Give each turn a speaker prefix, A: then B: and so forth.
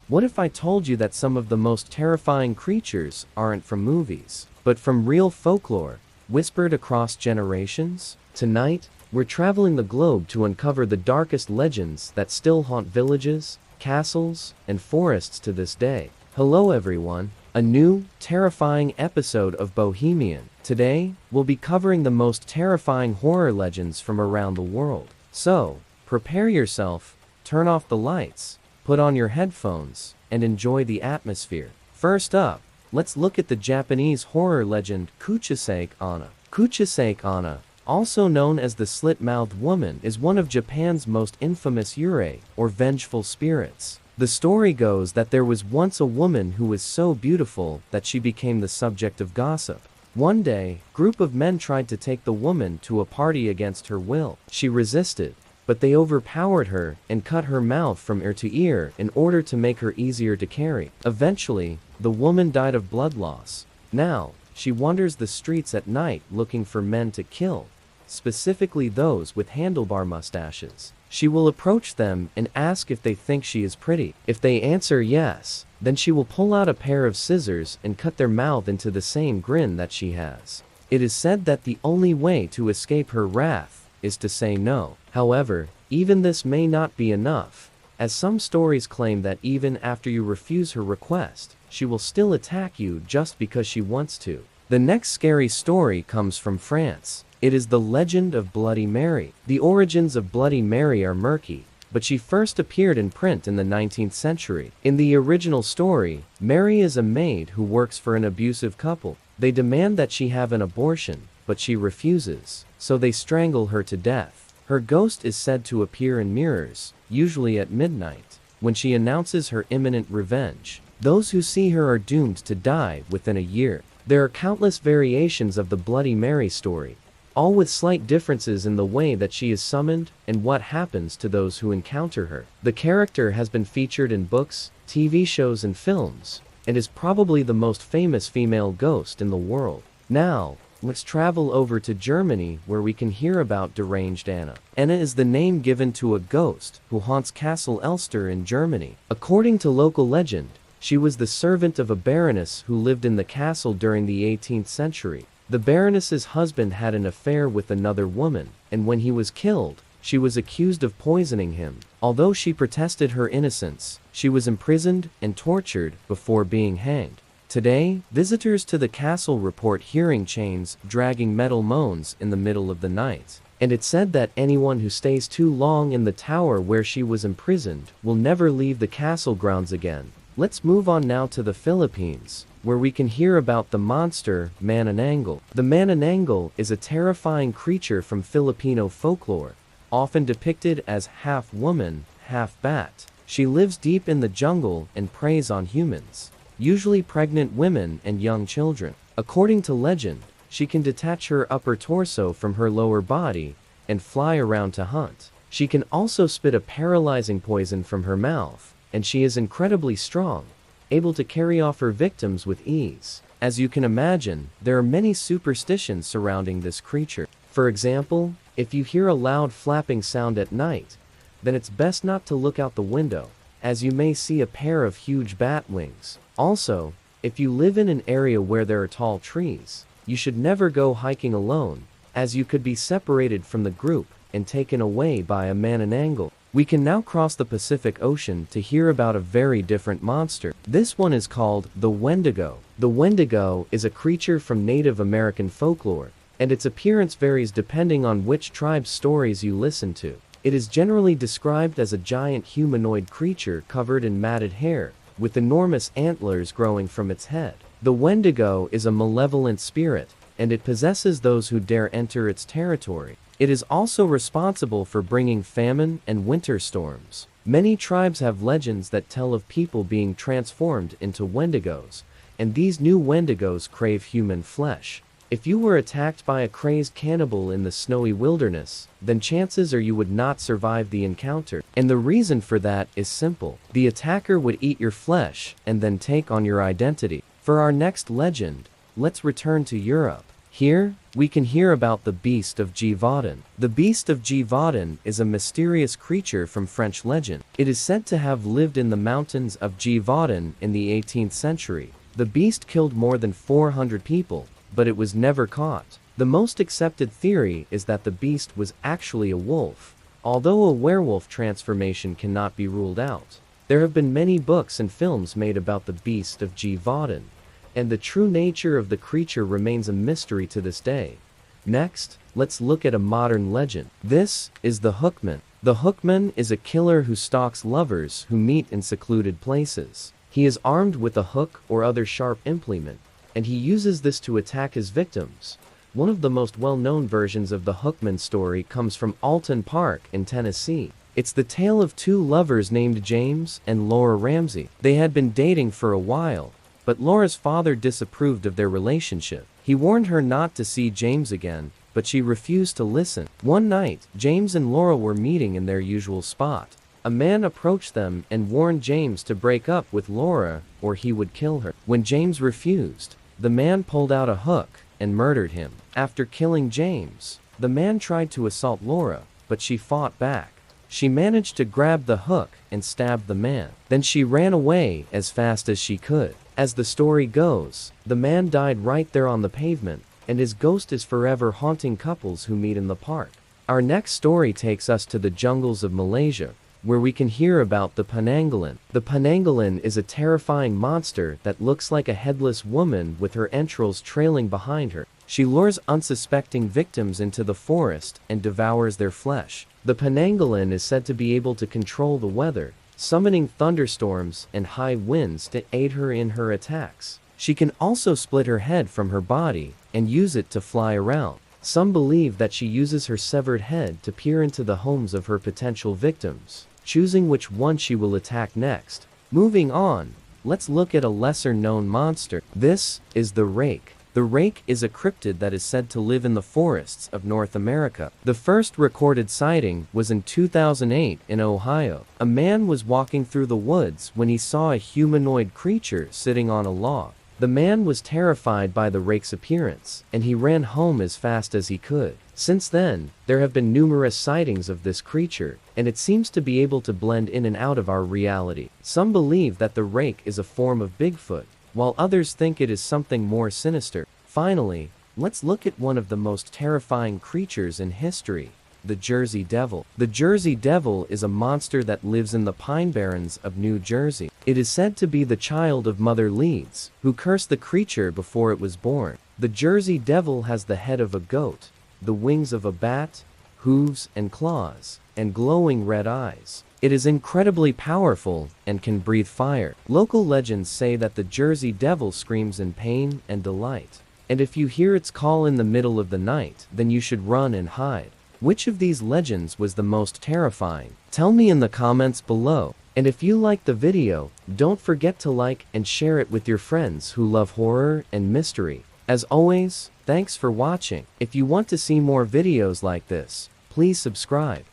A: What if I told you that some of the most terrifying creatures aren't from movies, but from real folklore, whispered across generations? Tonight, we're traveling the globe to uncover the darkest legends that still haunt villages, castles, and forests to this day. Hello everyone, a new, terrifying episode of Bohemian. Today, we'll be covering the most terrifying horror legends from around the world. So, prepare yourself, turn off the lights, put on your headphones, and enjoy the atmosphere. First up, let's look at the Japanese horror legend Kuchisake Onna. Kuchisake Onna, also known as the Slit-Mouthed Woman, is one of Japan's most infamous yurei, or vengeful spirits. The story goes that there was once a woman who was so beautiful that she became the subject of gossip. One day, a group of men tried to take the woman to a party against her will. She resisted, but they overpowered her and cut her mouth from ear to ear in order to make her easier to carry. Eventually, the woman died of blood loss. Now, she wanders the streets at night looking for men to kill, specifically those with handlebar mustaches. She will approach them and ask if they think she is pretty. If they answer yes, then she will pull out a pair of scissors and cut their mouth into the same grin that she has. It is said that the only way to escape her wrath is to say no. However, even this may not be enough, as some stories claim that even after you refuse her request, she will still attack you just because she wants to. The next scary story comes from France. It is the legend of Bloody Mary. The origins of Bloody Mary are murky, but she first appeared in print in the 19th century. In the original story, Mary is a maid who works for an abusive couple. They demand that she have an abortion, but she refuses, so they strangle her to death. Her ghost is said to appear in mirrors, usually at midnight, when she announces her imminent revenge. Those who see her are doomed to die within a year. There are countless variations of the Bloody Mary story, all with slight differences in the way that she is summoned and what happens to those who encounter her. The character has been featured in books, TV shows, and films, and is probably the most famous female ghost in the world. Now, let's travel over to Germany where we can hear about deranged Anna. Anna is the name given to a ghost who haunts Castle Elster in Germany. According to local legend, she was the servant of a baroness who lived in the castle during the 18th century. The baroness's husband had an affair with another woman, and when he was killed, she was accused of poisoning him. Although she protested her innocence, she was imprisoned and tortured before being hanged. Today, visitors to the castle report hearing chains dragging metal moans in the middle of the night. And it's said that anyone who stays too long in the tower where she was imprisoned will never leave the castle grounds again. Let's move on now to the Philippines, where we can hear about the monster Manananggal. The Manananggal is a terrifying creature from Filipino folklore, often depicted as half woman, half bat. She lives deep in the jungle and preys on humans, usually pregnant women and young children. According to legend, she can detach her upper torso from her lower body and fly around to hunt. She can also spit a paralyzing poison from her mouth, and she is incredibly strong, able to carry off her victims with ease. As you can imagine, there are many superstitions surrounding this creature. For example, if you hear a loud flapping sound at night, then it's best not to look out the window, as you may see a pair of huge bat wings. Also, if you live in an area where there are tall trees, you should never go hiking alone, as you could be separated from the group and taken away by a Manananggal. We can now cross the Pacific Ocean to hear about a very different monster. This one is called the Wendigo. The Wendigo is a creature from Native American folklore, and its appearance varies depending on which tribe's stories you listen to. It is generally described as a giant humanoid creature covered in matted hair, with enormous antlers growing from its head. The Wendigo is a malevolent spirit, and it possesses those who dare enter its territory. It is also responsible for bringing famine and winter storms. Many tribes have legends that tell of people being transformed into Wendigos, and these new Wendigos crave human flesh. If you were attacked by a crazed cannibal in the snowy wilderness, then chances are you would not survive the encounter. And the reason for that is simple. The attacker would eat your flesh and then take on your identity. For our next legend, let's return to Europe. Here, we can hear about the Beast of Gévaudan. The Beast of Gévaudan is a mysterious creature from French legend. It is said to have lived in the mountains of Gévaudan in the 18th century. The beast killed more than 400 people, but it was never caught. The most accepted theory is that the beast was actually a wolf, although a werewolf transformation cannot be ruled out. There have been many books and films made about the Beast of Gévaudan, and the true nature of the creature remains a mystery to this day. Next, let's look at a modern legend. This is the Hookman. The Hookman is a killer who stalks lovers who meet in secluded places. He is armed with a hook or other sharp implement, and he uses this to attack his victims. One of the most well-known versions of the Hookman story comes from Alton Park in Tennessee. It's the tale of two lovers named James and Laura Ramsey. They had been dating for a while, but Laura's father disapproved of their relationship. He warned her not to see James again, but she refused to listen. One night, James and Laura were meeting in their usual spot. A man approached them and warned James to break up with Laura or he would kill her. When James refused, the man pulled out a hook and murdered him. After killing James, the man tried to assault Laura, but she fought back. She managed to grab the hook and stab the man. Then she ran away as fast as she could. As the story goes, the man died right there on the pavement, and his ghost is forever haunting couples who meet in the park. Our next story takes us to the jungles of Malaysia, where we can hear about the Penanggalan. The Penanggalan is a terrifying monster that looks like a headless woman with her entrails trailing behind her. She lures unsuspecting victims into the forest and devours their flesh. The Penanggalan is said to be able to control the weather, summoning thunderstorms and high winds to aid her in her attacks. She can also split her head from her body and use it to fly around. Some believe that she uses her severed head to peer into the homes of her potential victims, choosing which one she will attack next. Moving on, let's look at a lesser-known monster. This is the Rake. The Rake is a cryptid that is said to live in the forests of North America. The first recorded sighting was in 2008 in Ohio. A man was walking through the woods when he saw a humanoid creature sitting on a log. The man was terrified by the Rake's appearance, and he ran home as fast as he could. Since then, there have been numerous sightings of this creature, and it seems to be able to blend in and out of our reality. Some believe that the Rake is a form of Bigfoot, while others think it is something more sinister. Finally, let's look at one of the most terrifying creatures in history, the Jersey Devil. The Jersey Devil is a monster that lives in the Pine Barrens of New Jersey. It is said to be the child of Mother Leeds, who cursed the creature before it was born. The Jersey Devil has the head of a goat, the wings of a bat, hooves and claws, and glowing red eyes. It is incredibly powerful and can breathe fire. Local legends say that the Jersey Devil screams in pain and delight. And if you hear its call in the middle of the night, then you should run and hide. Which of these legends was the most terrifying? Tell me in the comments below. And if you liked the video, don't forget to like and share it with your friends who love horror and mystery. As always, thanks for watching. If you want to see more videos like this, please subscribe.